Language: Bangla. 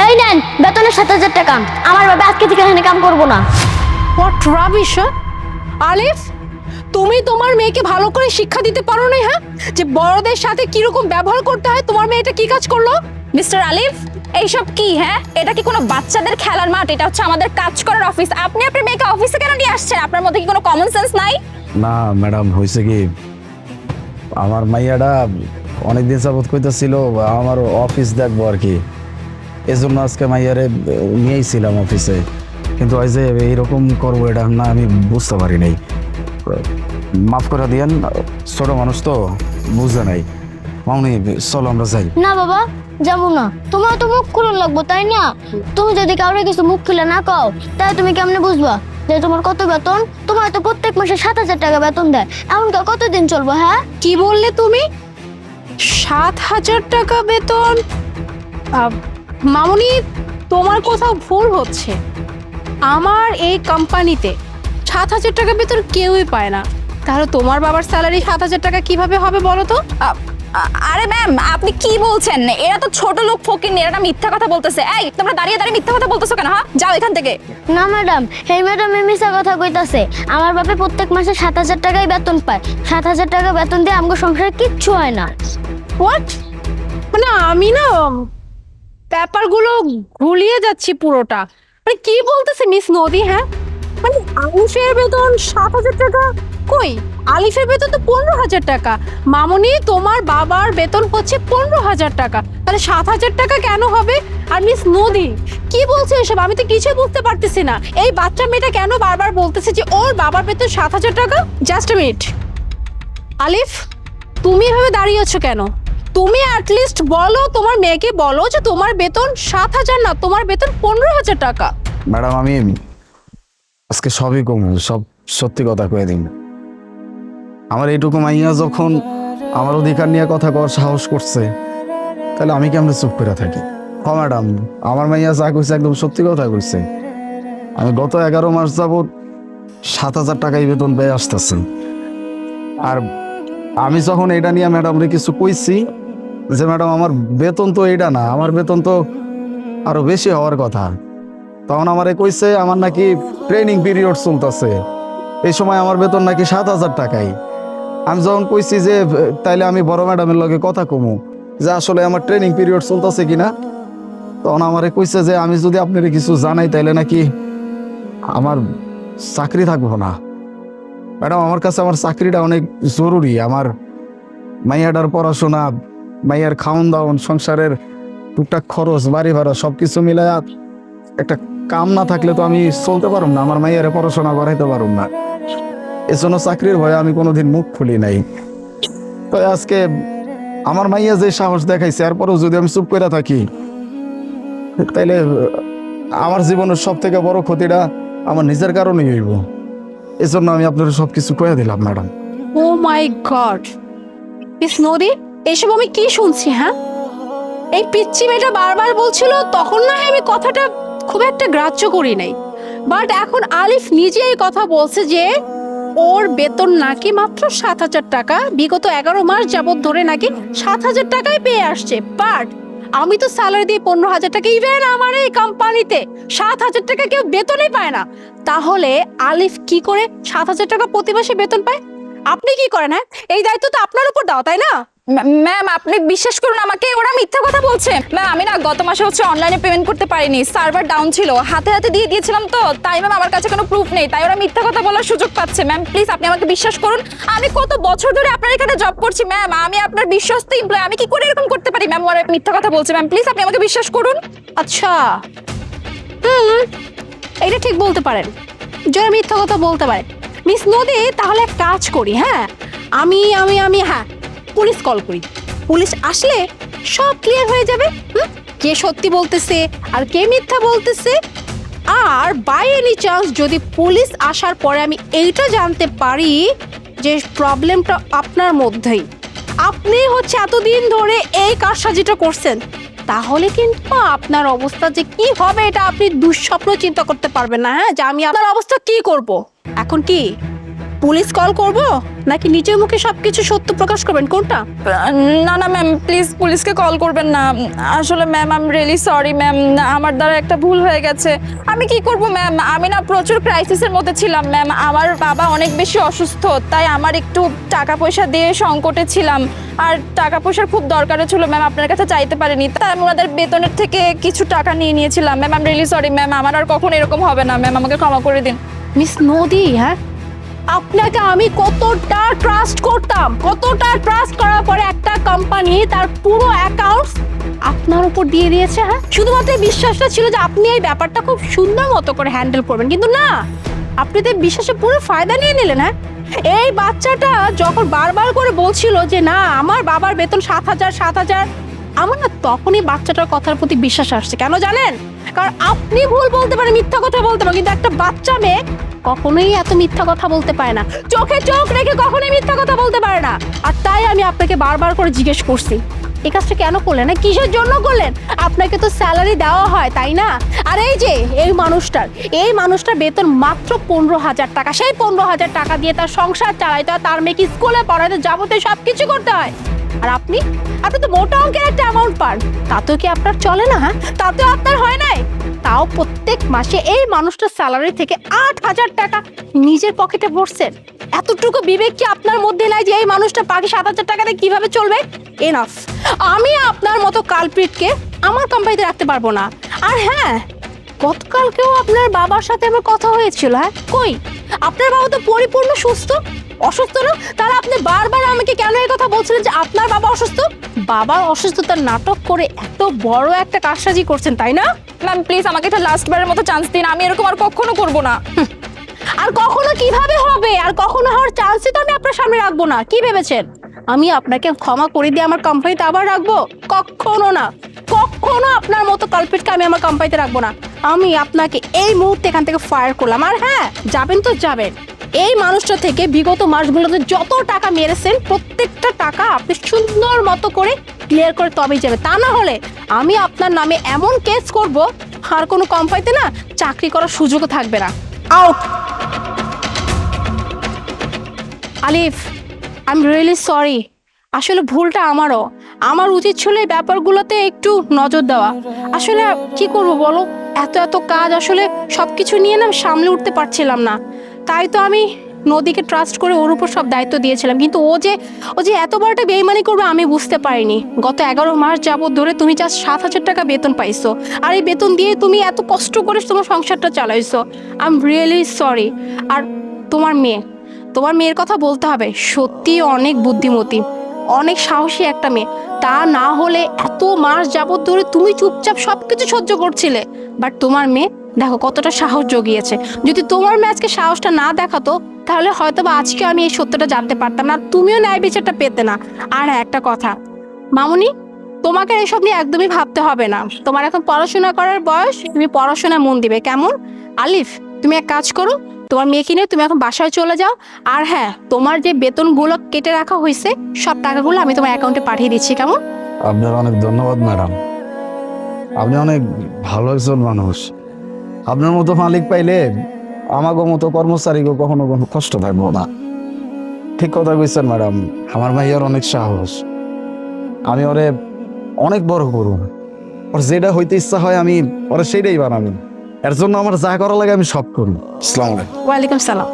এই নেন বেতনের 7,000 টাকা। আমার বাবা আজকে থেকে এখানে কাম করবো না। What rubbish! আলিফ, তুমি তোমার মেয়েকে ভালো করে শিক্ষা দিতে পারো না? হ্যাঁ, যে বড়দের সাথে কিরকম ব্যবহার করতে হয়। তোমার মেয়ে এটা কি কাজ করলো? মিস্টার আলিফ, এইসব কি? হ্যাঁ, এটা কি কোনো বাচ্চাদের খেলার মাঠ? এটা হচ্ছে আমাদের কাজ করার অফিস। আপনি আপনার মেয়েকে অফিসে কেন নিয়ে আসছেন? আপনার মধ্যে কি কোনো কমন সেন্স নাই? না ম্যাডাম, হয়েছে কি, আমার মাইয়াটা অনেকদিন যাবত কইতেছিল আমার অফিস দেখবো আর কি, এজন্য আজকে মাইয়ারে নিয়েছিলাম অফিসে। কিন্তু ওই যে এইরকম করবো এটা না আমি বুঝতে পারি নাই। মাফ করে দিয়েন, ছোট মানুষ তো বুঝে নাই। মামনি চলো আমরা যাই। না বাবা, যাবো না। তোমার তো মুখ খুলন লাগবো, তাই না? তুমি যদি কাউরে কিছু মুখ খুলে না কও, তাহলে তুমি কেমনে বুঝবা যে তোমার কত বেতন? তোমার তো প্রত্যেক মাসে 7,000 টাকা বেতন দেয়। এমনকি কতদিন চলবো? হ্যাঁ, কি বললে তুমি? 7,000 টাকা বেতন? মামুনি, তোমার কোথাও ভুল হচ্ছে। আমার এই কোম্পানিতে 7,000 টাকা বেতন কেউই পায় না। তাহলে তোমার বাবার স্যালারি 7,000 টাকা কিভাবে হবে বলো তো? আরে ম্যাম, আপনি কি বলছেন? এরা তো ছোট লোক, ফকিন্নি, এরা মিথ্যা কথা বলতেছে। এই, তোমরা দাঁড়িয়ে দাঁড়িয়ে মিথ্যা কথা বলতেছো কেন? হ্যাঁ, যাও এখান থেকে। না ম্যাডাম, এই ম্যাডাম মিথ্যা কথা কইতাছে। আমার বাপে প্রত্যেক মাসে 7,000 টাকাই বেতন পায়। 7,000 টাকা বেতন দিয়ে আমগো সংসারে কিচ্ছু হয় না। হোয়াট? মানে আমি না ব্যাপারগুলো ঘুলিয়ে যাচ্ছি পুরোটা। মানে কি বলতেছে মিস নদী? হ্যাঁ, মানে আলিফের বেতন 7,000 টাকা? কই, আলিফের বেতন তো 15,000 টাকা। মামুনি, তোমার বাবার বেতন হচ্ছে 15,000 টাকা, তাহলে 7,000 টাকা কেন হবে? আর মিস নদী কি বলছে এসব? আমি তো কিছুই বুঝতে পারতেছি না। এই বাচ্চা মেয়েটা কেন বারবার বলতেছে যে ওর বাবার বেতন 7,000 টাকা? Just a minute. আলিফ, তুমি এভাবে দাঁড়িয়ে আছো কেন? তুমি অ্যাটলিস্ট বলো, তোমার মেয়েকে বলো যে তোমার বেতন 7,000 না, তোমার বেতন 15,000 টাকা। ম্যাডাম, আমি আজকে সবই কম, সব সত্যি কথা কয়ে দিন। আমার এইটুকু মাইয়া যখন আমার অধিকার নিয়ে কথা কওয়ার সাহস করছে, তাহলে আমি কেমন চুপ করে থাকি? ম্যাডাম, আমার মাইয়া যা কইছে একদম সত্যি কথা কইছে। আমি গত 11 মাস যাবত 7,000 টাকাই বেতন পেয়ে আসতেছি। আর আমি যখন এটা নিয়ে ম্যাডামরে কিছু কইছি যে ম্যাডাম আমার বেতন তো এটা না, আমার বেতন তো আরো বেশি হওয়ার কথা, তখন আমারে কইছে আমার নাকি ট্রেনিং পিরিয়ড চলতেছে, এই সময় আমার বেতন নাকি 7,000 টাকাই। আমি যখন কইছি যে তাইলে আমি বড় ম্যাডামের লগে কথা কমু যে আসলে আমার ট্রেনিং পিরিয়ড চলতেছে কিনা, তখন আমারে কইছে যে আমি যদি আপনার কিছু জানাই তাইলে নাকি আমার চাকরি থাকবো না। ম্যাডাম, আমার কাছে আমার চাকরিটা অনেক জরুরি। আমার মাইয়াটার পড়াশোনা, মাইয়ার খাওন দাওন, সংসারের টুকটাক খরচ, বাড়ি ভাড়া সবকিছু মিলায়া একটা কাম না থাকলে তো আমি চলতে পারুম না, আমার মাইয়ারে পড়াশোনা করাইতে পারুম না। এজন্য চাকরির ভয়ে আমি কোনোদিন মুখ খুলি নাই। তো আজকে আমার মাইয়া যে সাহস দেখাইছে, এরপরেও যদি আমি চুপ করে থাকি, তাইলে আমার জীবনের সব থেকে বড় ক্ষতিটা আমার নিজের কারণেই হইব। এজন্য আমি আপনার সবকিছু কয়ে দিলাম ম্যাডাম। ও মাই গড, মিস নদী, এসব আমি কি শুনছি? হ্যাঁ, এই পিচ্চি মেয়েটা বারবার বলছিল, তখন না আমি কথাটা খুব একটা গ্রাহ্য করি নাই। বাট এখন আলিফ নিজে এই কথা বলছে যে ওর বেতন নাকি মাত্র 7,000 টাকা, বিগত 11 মাস যাবত ধরে নাকি 7,000 টাকাই পেয়ে আসছে। বাট আমি তো স্যালারি দিই 15,000 টাকা। ইভেন আমার এই কোম্পানিতে 7,000 টাকা কেউ বেতনই পায় না। তাহলে আলিফ কি করে 7,000 টাকা প্রতি মাসে বেতন পায়? আপনি কি করেন? হ্যাঁ, এই দায়িত্ব তো আপনার উপর দাও, তাই না? ম্যাম, আপনি বিশ্বাস করুন আমাকে, ওরা মিথ্যা কথা বলছে। ম্যাম, আমি না গত মাসে হচ্ছে অনলাইনে পেমেন্ট করতে পারিনি, সার্ভার ডাউন ছিল, হাতে হাতে দিয়ে দিয়েছিলাম তো, তাই ম্যাম আমার কাছে কোনো প্রুফ নেই, তাই ওরা মিথ্যা কথা বলার সুযোগ পাচ্ছে। ম্যাম প্লিজ, আপনি আমাকে বিশ্বাস করুন। আমি কত বছর ধরে আপনার এখানে জব করছি ম্যাম, আমি আপনার বিশ্বস্ত এমপ্লয়ি, আমি কি করে এরকম করতে পারি? ম্যাম, ওরা মিথ্যা কথা বলছে। ম্যাম প্লিজ, আপনি আমাকে বিশ্বাস করুন। আচ্ছা, এটা ঠিক বলতে পারেন, যারা মিথ্যা কথা বলতে পারে। মিস নদী, তাহলে এক কাজ করি। হ্যাঁ, আমি আমি আমি হ্যাঁ, পুলিশ কল করি। পুলিশ আসলে সব ক্লিয়ার হয়ে যাবে। কে সত্যি বলতেছে আর কে মিথ্যা বলতেছে। আর বাই এনি চান্স যদি পুলিশ আসার পরে আমি এইটা জানতে পারি যে প্রবলেমটা আপনার মধ্যেই, আপনি হচ্ছে এতদিন ধরে এই কারসাজিটা করছেন, তাহলে কিন্তু আপনার অবস্থা যে কি হবে এটা আপনি দুঃস্বপ্ন চিন্তা করতে পারবেন না। হ্যাঁ, যে আমি আপনার অবস্থা কি করব। এখন কি পুলিশ কল করব নাকি নিজের মুখে সবকিছু সত্য প্রকাশ করবেন, কোনটা? না না ম্যাম, প্লিজ পুলিশকে কল করবেন না। আসলে ma'am I am really sorry ma'am, আমার দ্বারা একটা ভুল হয়ে গেছে। আমি কি করব ম্যাম, আমি না প্রচুর ক্রাইসিসের মধ্যে ছিলাম ম্যাম। আমার বাবা অনেক বেশি অসুস্থ, তাই আমার একটু টাকা পয়সা দিয়ে সংকটে ছিলাম, আর টাকা পয়সার খুব দরকারও ছিল ম্যাম, আপনার কাছে চাইতে পারিনি, তাই আমি ওনাদের বেতনের থেকে কিছু টাকা নিয়ে নিয়েছিলাম ma'am. I am really sorry ma'am, আমার আর কখনো এরকম হবে না ম্যাম, আমাকে ক্ষমা করে দিন। মিস নদী, হ্যাঁ আপনাকে আমি কতটা ট্রাস্ট করতাম, কতটা ট্রাস্ট করার পরে একটা কোম্পানি তার পুরো অ্যাকাউন্টস আপনার উপর দিয়ে দিয়েছে। হ্যাঁ, শুধুমাত্র এই বিশ্বাসটা ছিল যে আপনি এই ব্যাপারটা খুব সুন্দর মতো করে হ্যান্ডেল করবেন, কিন্তু না, আপনি তো এই বিশ্বাসে পুরো ফায়দা নিয়ে নিলেন। হ্যাঁ, এই বাচ্চাটা যখন বারবার করে বলছিল যে না আমার বাবার বেতন 7,000, আমার না তখনই বাচ্চাটার কথার প্রতি বিশ্বাস আসছে। কেন জানেন? কারণ আপনি ভুল বলতে পারেন, মিথ্যা কথা বলতে পারেন, কিন্তু একটা বাচ্চা মেয়ে কখনোই এত মিথ্যা কথা বলতে পারে না, চোখে চোখ রেখে কখনোই মিথ্যা কথা বলতে পারে না। আর তাই আমি আপনাকে বারবার করে জিজ্ঞেস করছি এই কাজটা কেন করলেন, না কিসের জন্য করলেন? আপনাকে তো স্যালারি দেওয়া হয়, তাই না? আর এই যে এই মানুষটার বেতন মাত্র 15,000 টাকা, সেই 15,000 টাকা দিয়ে তার সংসার চালাইতে হয়, তার মেয়েকে স্কুলে পড়াইতে, যাবতীয় সবকিছু করতে হয়। আর আপনি তো মোটা অঙ্কের একটা অ্যামাউন্ট পান, তাতেও কি আপনার চলে না? হ্যাঁ, তাতেও আপনার হয় নাই? তাও প্রত্যেক মাসে এই মানুষটার স্যালারি থেকে 8,000 টাকা নিজের পকেটে ভরছেন। এতটুকু বিবেক কি আপনার মধ্যে নাই যে এই মানুষটা বাকি 7,000 টাকাতে কিভাবে চলবে? এনাফ, আমি আপনার মতো কালপ্রিটকে আমার কোম্পানিতে রাখতে পারবো না। আর হ্যাঁ, গতকালকেও আপনার বাবার সাথে আমার কথা হয়েছিল। হ্যাঁ, কই আপনার বাবা তো পরিপূর্ণ সুস্থ, অসুস্থ না? তাহলে আপনি বারবার আমাকে কেন এই কথা বলছিলেন যে আপনার বাবা অসুস্থ? বাবার অসুস্থতার নাটক করে এত বড় একটা কারসাজি করছেন, তাই না? ম্যাম প্লিজ আমাকে একটা লাস্ট বারের মতো চান্স দিন, আমি এরকম আর কখনো করব না। আর কখনো কিভাবে হবে? আর কখনো হওয়ার চান্সই তো আমি আপনার সামনে রাখবো না। কি ভেবেছেন আমি আপনাকে ক্ষমা করে দিয়ে আমার কোম্পানিতে আবার রাখবো? কখনো না, কখনো আপনার মতো কালপিটকে আমি আমার কোম্পানিতে রাখবো না। আমি আপনাকে এই মুহূর্তে এখান থেকে ফায়ার করলাম। আর হ্যাঁ, যাবেন তো যাবেন, এই মানুষটা থেকে বিগত মাসগুলোতে যত টাকা মেরেছেন প্রত্যেকটা টাকা আপনি সুন্দর মতো করে ক্লিয়ার করে তবেই যাবে। তা না হলে আমি আপনার নামে এমন কেস করব আর কোনো কোম্পানিতে না চাকরি করার সুযোগও থাকবে না। Out. Alif, I am really sorry, আসলে ভুলটা আমারও। আমার উচিত ছিল এই ব্যাপারগুলোতে একটু নজর দেওয়া। আসলে কি করব বলো, এত কাজ, আসলে সবকিছু নিয়ে না সামলে উঠতে পারছিলাম না। তাই তো আমি নদীকে ট্রাস্ট করে ওর উপর সব দায়িত্ব দিয়েছিলাম, কিন্তু ও যে এত বড়টা বেইমানি করবে আমি বুঝতে পারিনি। গত 11 মাস যাবত ধরে তুমি জাস্ট 7,000 টাকা বেতন পাইছো, আর এই বেতন দিয়ে তুমি এত কষ্ট করে তোমার সংসারটা চালাইছো। I am really sorry. আর তোমার মেয়ের কথা বলতে হবে, সত্যি অনেক বুদ্ধিমতী, অনেক সাহসী একটা মেয়ে। তা না হলে এত মাস যাবত ধরে তুমি চুপচাপ সবকিছু সহ্য করছিলে, বাট তোমার মেয়ে দেখো কতটা সাহস জগিয়েছে। যদি তোমার মেয়ে আজকে সাহসটা না দেখাতো তাহলে হয়তো বা আজকে আমি এই সত্যটা জানতে পারতাম না, তুমিও ন্যায় বিচারটা পেতে না। আর একটা কথা মামুনি, তোমাকে এসব নিয়ে একদমই ভাবতে হবে না। তোমার এখন পড়াশোনা করার বয়স, তুমি পড়াশোনায় মন দিবে, কেমন? আলিফ, তুমি এক কাজ করো, তোমার মেয়েকে নিয়ে তুমি এখন বাসায় চলে যাও। আর হ্যাঁ, তোমার যে বেতনগুলো কেটে রাখা হয়েছে সব টাকাগুলো আমি তোমার অ্যাকাউন্টে পাঠিয়ে দিচ্ছি, কেমন? আপনার অনেক ধন্যবাদ ম্যাডাম, আপনি অনেক ভালো একজন মানুষ। আপনার মতো মালিক পাইলে আমাকে মতো কর্মচারীকে কখনো কোনো কষ্ট থাকবো না। ঠিক কথা কইছেন ম্যাডাম, আমার ভাইয়ার অনেক সাহস, আমি ওরে অনেক বড় করব। ওর যেটা হইতে ইচ্ছা হয় আমি ওরা সেটাই বানাবো। এর জন্য আমার যা করা লাগে আমি সব করি। আসসালামু আলাইকুম। ওয়ালাইকুম সালাম।